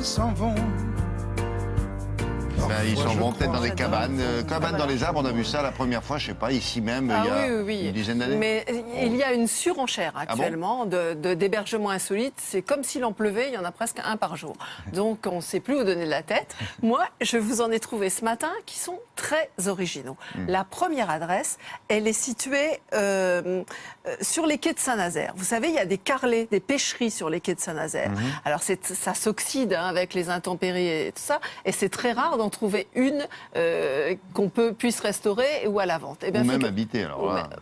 s'en vont. Ben, ils s'en vont peut-être dans des cabanes. Cabanes dans les arbres, on a vu ça la première fois, je sais pas, ici même, il y a une dizaine d'années. Mais il y a une surenchère actuellement d'hébergements insolites. C'est comme s'il en pleuvait, il y en a presque un par jour. Donc on ne sait plus où donner de la tête. Moi, je vous en ai trouvé ce matin qui sont très originaux. La première adresse, elle est située sur les quais de Saint-Nazaire. Vous savez, il y a des carrelets, des pêcheries sur les quais de Saint-Nazaire. Alors ça s'oxyde avec les intempéries et tout ça. Et c'est très rare d'en trouver une qu'on puisse restaurer ou à la vente. Eh bien, ou même habiter.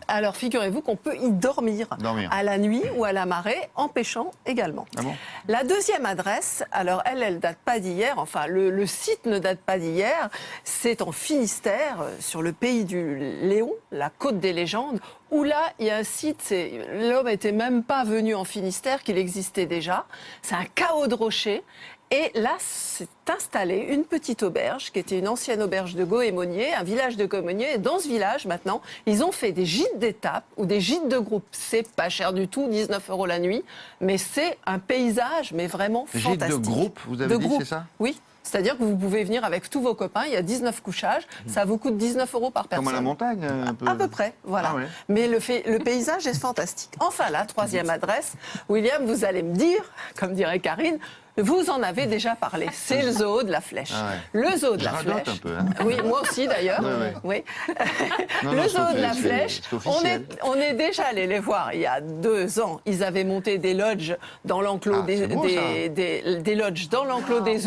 Alors figurez-vous qu'on peut y dormir à la nuit ou à la marée en pêchant également. Ah bon? La deuxième adresse, alors elle date pas d'hier, enfin le site ne date pas d'hier, c'est en Finistère, sur le pays du Léon, la côte des légendes, où là, il y a un site, l'homme n'était même pas venu en Finistère, qu'il existait déjà. C'est un chaos de rochers. Et là, s'est installée une petite auberge, qui était une ancienne auberge de Goémonier, un village de Goémonier. Et dans ce village, maintenant, ils ont fait des gîtes d'étape ou des gîtes de groupe. C'est pas cher du tout, 19 € la nuit. Mais c'est un paysage, mais vraiment fantastique. Gîtes de groupe, vous avez dit, c'est ça? Oui. C'est-à-dire que vous pouvez venir avec tous vos copains, il y a 19 couchages, ça vous coûte 19 € par personne. Comme à la montagne, un peu. À peu près, voilà. Ah ouais. Mais le paysage est fantastique. Enfin, la troisième adresse, William, vous allez me dire, comme dirait Karine, vous en avez déjà parlé. C'est le zoo de la Flèche. Ah ouais. Le zoo de la radote Flèche. un peu, hein. Oui, moi aussi d'ailleurs. Ouais. Oui. Non, Le non, zoo de la Flèche. c'est officiel. On est déjà allé les voir il y a 2 ans. Ils avaient monté des lodges dans l'enclos des lodges dans l'enclos des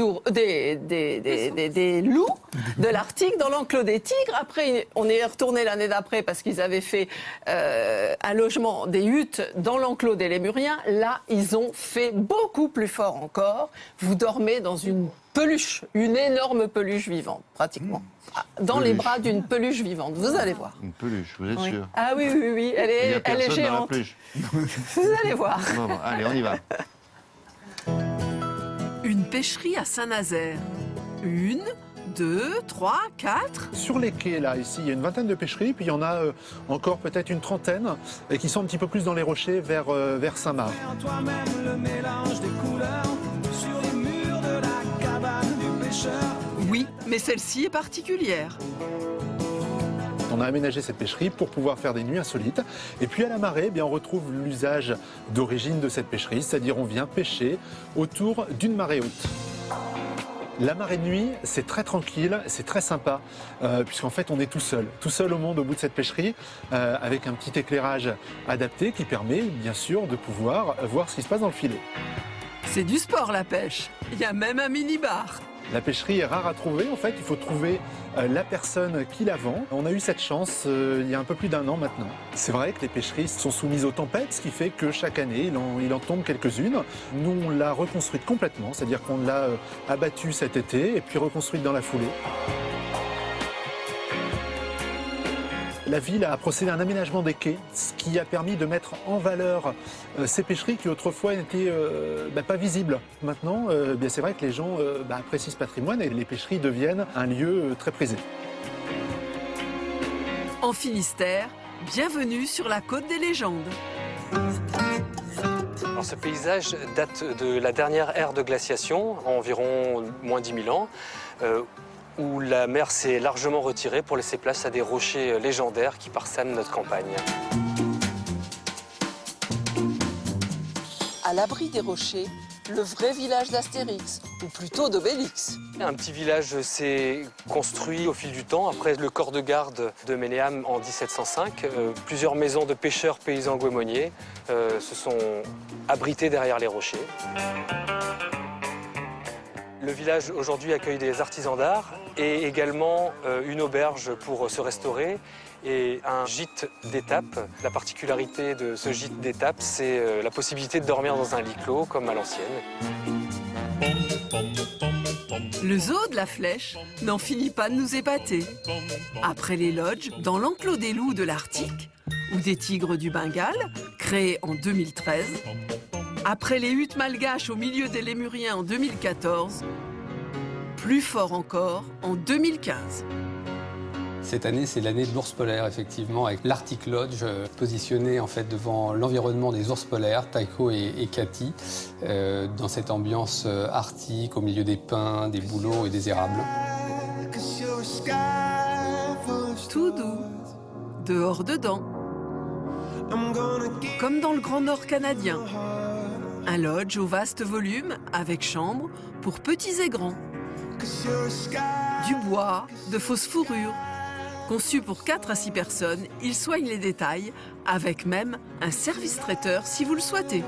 loups de l'Arctique, dans l'enclos des tigres. Après, on est retourné l'année d'après parce qu'ils avaient fait un logement, des huttes dans l'enclos des Lémuriens. Là, ils ont fait beaucoup plus fort encore. Vous dormez dans une peluche, une énorme peluche vivante, pratiquement. Dans les bras d'une peluche vivante. Vous allez voir. Une peluche, vous êtes sûr? Ah oui, oui, oui. Elle est géante. Dans la peluche. Vous allez voir. Bon, allez, on y va. Une pêcherie à Saint-Nazaire. 1, 2, 3, 4. Sur les quais, là, ici, il y a une vingtaine de pêcheries, puis il y en a encore peut-être une trentaine, et qui sont un petit peu plus dans les rochers, vers Saint-Marc. Toi-même le mélange des couleurs sur les murs de la cabane du pêcheur. Oui, mais celle-ci est particulière. On a aménagé cette pêcherie pour pouvoir faire des nuits insolites. Et puis à la marée, eh bien, on retrouve l'usage d'origine de cette pêcherie, c'est-à-dire on vient pêcher autour d'une marée haute. La marée de nuit, c'est très tranquille, c'est très sympa, puisqu'en fait on est tout seul au monde au bout de cette pêcherie, avec un petit éclairage adapté qui permet bien sûr de pouvoir voir ce qui se passe dans le filet. C'est du sport la pêche. Il y a même un mini-bar. La pêcherie est rare à trouver, en fait il faut trouver la personne qui la vend. On a eu cette chance il y a un peu plus d'1 an maintenant. C'est vrai que les pêcheries sont soumises aux tempêtes, ce qui fait que chaque année il en tombe quelques-unes. Nous on l'a reconstruite complètement, c'est-à-dire qu'on l'a abattue cet été et puis reconstruite dans la foulée. La ville a procédé à un aménagement des quais, ce qui a permis de mettre en valeur ces pêcheries qui autrefois n'étaient pas visibles. Maintenant, c'est vrai que les gens apprécient ce patrimoine et les pêcheries deviennent un lieu très prisé. En Finistère, bienvenue sur la côte des légendes. Alors, ce paysage date de la dernière ère de glaciation, environ moins 10 000 ans. Où la mer s'est largement retirée pour laisser place à des rochers légendaires qui parsèment notre campagne. À l'abri des rochers, le vrai village d'Astérix, ou plutôt d'Obélix. Un petit village s'est construit au fil du temps, après le corps de garde de Ménéam en 1705. Plusieurs maisons de pêcheurs paysans goémoniers se sont abritées derrière les rochers. Le village aujourd'hui accueille des artisans d'art et également une auberge pour se restaurer et un gîte d'étape. La particularité de ce gîte d'étape, c'est la possibilité de dormir dans un lit clos comme à l'ancienne. Le zoo de la Flèche n'en finit pas de nous épater. Après les lodges, dans l'enclos des loups de l'Arctique ou des tigres du Bengale, créé en 2013, après les huttes malgaches au milieu des Lémuriens en 2014, plus fort encore en 2015. Cette année, c'est l'année de l'ours polaire, effectivement, avec l'Arctic Lodge, positionné en fait devant l'environnement des ours polaires, Taiko et Cathy, dans cette ambiance arctique, au milieu des pins, des bouleaux et des érables. Tout doux, dehors dedans. Comme dans le Grand Nord canadien. Un lodge au vaste volume, avec chambre pour petits et grands. Du bois, de fausses fourrures. Conçu pour 4 à 6 personnes, il soigne les détails, avec même un service traiteur si vous le souhaitez.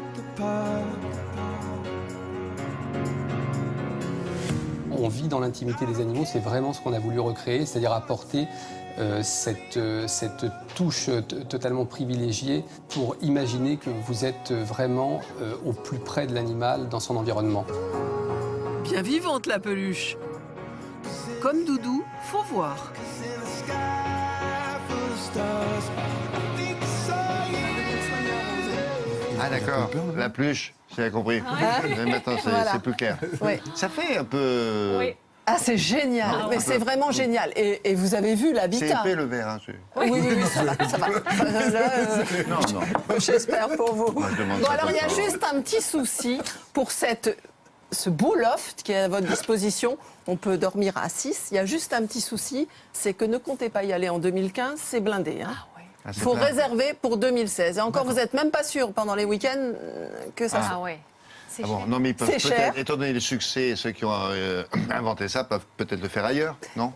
On vit dans l'intimité des animaux, c'est vraiment ce qu'on a voulu recréer, c'est-à-dire apporter cette touche totalement privilégiée pour imaginer que vous êtes vraiment au plus près de l'animal dans son environnement. Bien vivante la peluche. Comme Doudou, faut voir. Ah d'accord, la peluche, j'ai compris. Mais maintenant, c'est plus clair. Oui. Ça fait un peu... Oui. Ah, c'est génial, mais c'est vraiment génial. Et vous avez vu C'est l'habitat. épais le verre, hein, Oui, ça va, ça va. Non. J'espère pour vous. Moi, je demande Bon, ça alors il y a tout le temps. juste un petit souci pour ce beau loft qui est à votre disposition. On peut dormir à 6. Il y a juste un petit souci, c'est que ne comptez pas y aller en 2015, c'est blindé. Hein. Ah, Il c'est faut plein. réserver pour 2016. Et encore, vous n'êtes même pas sûr pendant les week-ends que ça Ah ouais. C'est Ah bon, cher. non, mais ils peuvent C'est cher. peut-être, étant donné le succès, ceux qui ont inventé ça peuvent peut-être le faire ailleurs, non?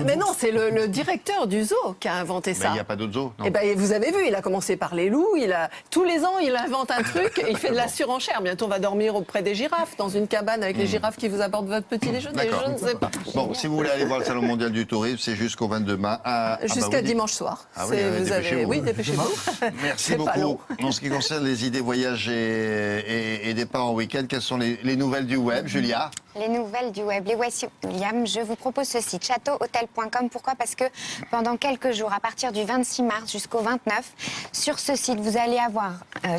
Mais non, c'est le directeur du zoo qui a inventé Mais ça. il n'y a pas d'autres zoos, non? Eh ben, vous avez vu, il a commencé par les loups. Tous les ans, il invente un truc et il fait de la surenchère. Bientôt, on va dormir auprès des girafes, dans une cabane avec les girafes qui vous apportent votre petit déjeuner. D'accord. Je ne sais pas. Bon, si vous voulez aller voir le Salon mondial du tourisme, c'est jusqu'au 22 mai. Jusqu'à oui. dimanche soir. Ah oui, dépêchez-vous. Oui, dépêchez-vous. Merci C'est pas long. beaucoup. En ce qui concerne les idées voyage et départ en week-end, quelles sont les nouvelles du web, Julia? Les nouvelles du web, les voici, William. Je vous propose ce site, châteauhôtel.com. Pourquoi? Parce que pendant quelques jours, à partir du 26 mars jusqu'au 29, sur ce site, vous allez avoir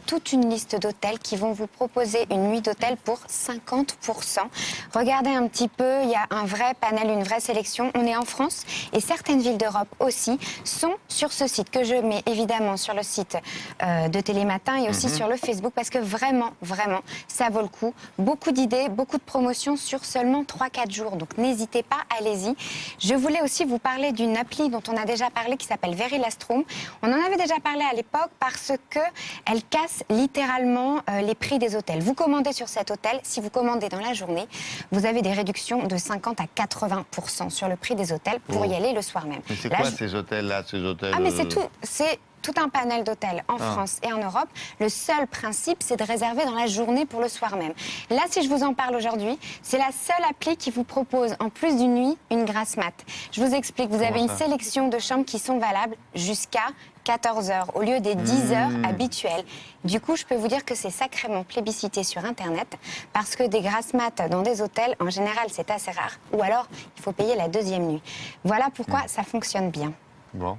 toute une liste d'hôtels qui vont vous proposer une nuit d'hôtel pour 50%. Regardez un petit peu, il y a un vrai panel, une vraie sélection. On est en France et certaines villes d'Europe aussi sont sur ce site, que je mets évidemment sur le site de Télématin et aussi sur le Facebook, parce que vraiment, ça vaut le coup. Beaucoup d'idées, beaucoup de promotions sur seulement 3-4 jours. Donc n'hésitez pas, allez-y. Je voulais aussi vous parler d'une appli dont on a déjà parlé qui s'appelle Very Last Room. On en avait déjà parlé à l'époque parce qu'elle casse littéralement les prix des hôtels. Vous commandez sur cet hôtel, si vous commandez dans la journée, vous avez des réductions de 50 à 80% sur le prix des hôtels pour y aller le soir même. Mais c'est Là, quoi ces hôtels-là, ces hôtels? Ah mais c'est tout, c'est tout un panel d'hôtels en France et en Europe. Le seul principe, c'est de réserver dans la journée pour le soir même. Là, si je vous en parle aujourd'hui, c'est la seule appli qui vous propose, en plus d'une nuit, une grasse mat. Je vous explique, vous avez une sélection de chambres qui sont valables jusqu'à 14 heures, au lieu des 10 heures habituelles. Du coup, je peux vous dire que c'est sacrément plébiscité sur Internet, parce que des grasses mat dans des hôtels, en général, c'est assez rare. Ou alors, il faut payer la deuxième nuit. Voilà pourquoi ça fonctionne bien. Bon.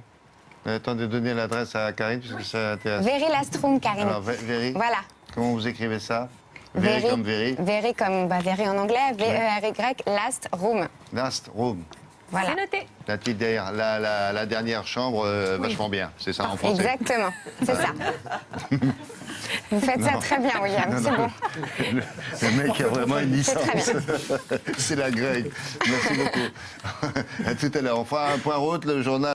Attendez, donnez l'adresse à Karine, parce que ça intéresse. Very Last Room, Karine. Alors, Very, Voilà. comment vous écrivez ça? Very comme Very. Very comme Very en anglais, V-E-R-Y, Last Room. Last Room. Voilà. C'est noté. La petite derrière, la dernière chambre, vachement bien. C'est ça en français. Exactement, c'est ça. Vous faites ça très bien, William, c'est bon. Le mec a vraiment une C'est très licence. C'est la Greg. Merci beaucoup. À tout à l'heure. On fera un point route, le journal.